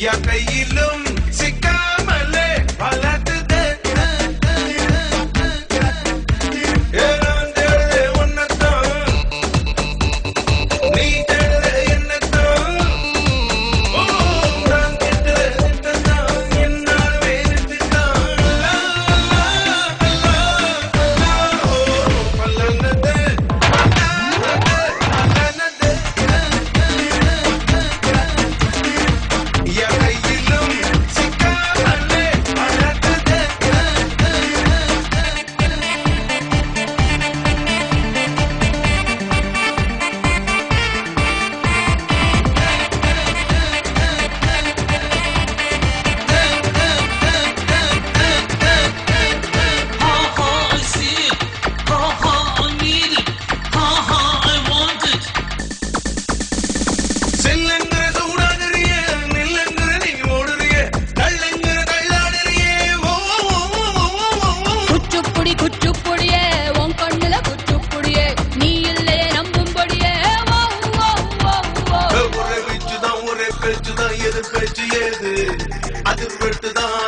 கையிலும் சிக்காமலே வளர்த்துதே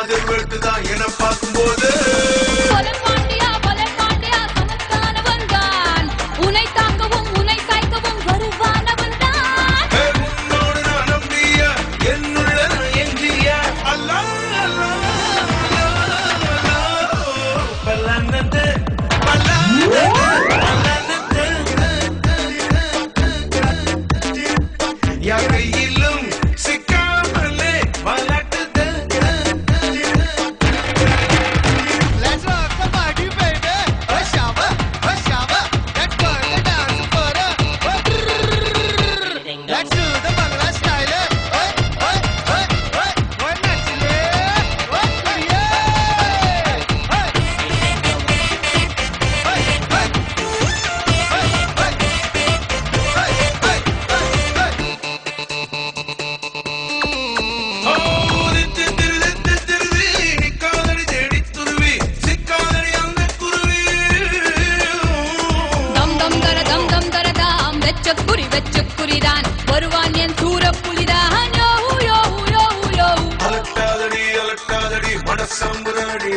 அதிர்வெட்டுதான் என பார்க்கும்போது உன்னை தாக்கவும் உன்னை சாய்க்கவும் வருவானவன் தான் உன்னோடு நான் நம்பிய என்னுள்ள எஞ்சிய அல்லாஹ் பல்லானது கையிலும் சிக்காமலே வளர்த்துது. Let's rock the party, baby. A shower, let's burn the dance for a. Let's do the Bangla style. Naturally, வெச்சக்குரிதான் வருவான் என் சூரப்புலிதான் யோ யோ யோ யோ அலட்டாதடி மனசம்புராடி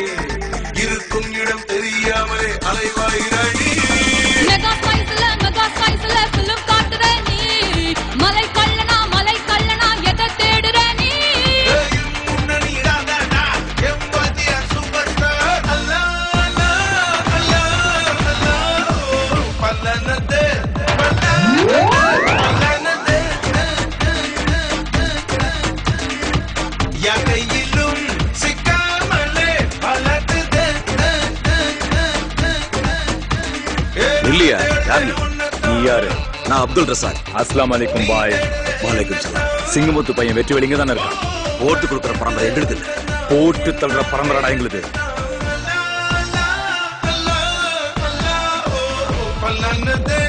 இருக்கும் இடம் தெரியாமலே அலைவாயிராடி மெகா சைஸ்ல பிலிம் காட்டுற நீ மலை கள்ளனா எதை தேடுற நீ கையிலும் சிக்காமலே வளர்த்துது. இல்லையா யாரு நீ யாரு? நான் அப்துல் ரசாக். அஸ்லாம் அலைக்கும் பாய். வலைக்கும் சலாம். சிங்கமுத்து பையன் வெற்றி வெளிங்க தானே இருக்கான். போட்டு கொடுக்குற பரம்பரை எங்களுக்கு இல்லை, போட்டு தள்ளுற பரம்பரடா எங்களுக்கு. பல்லானது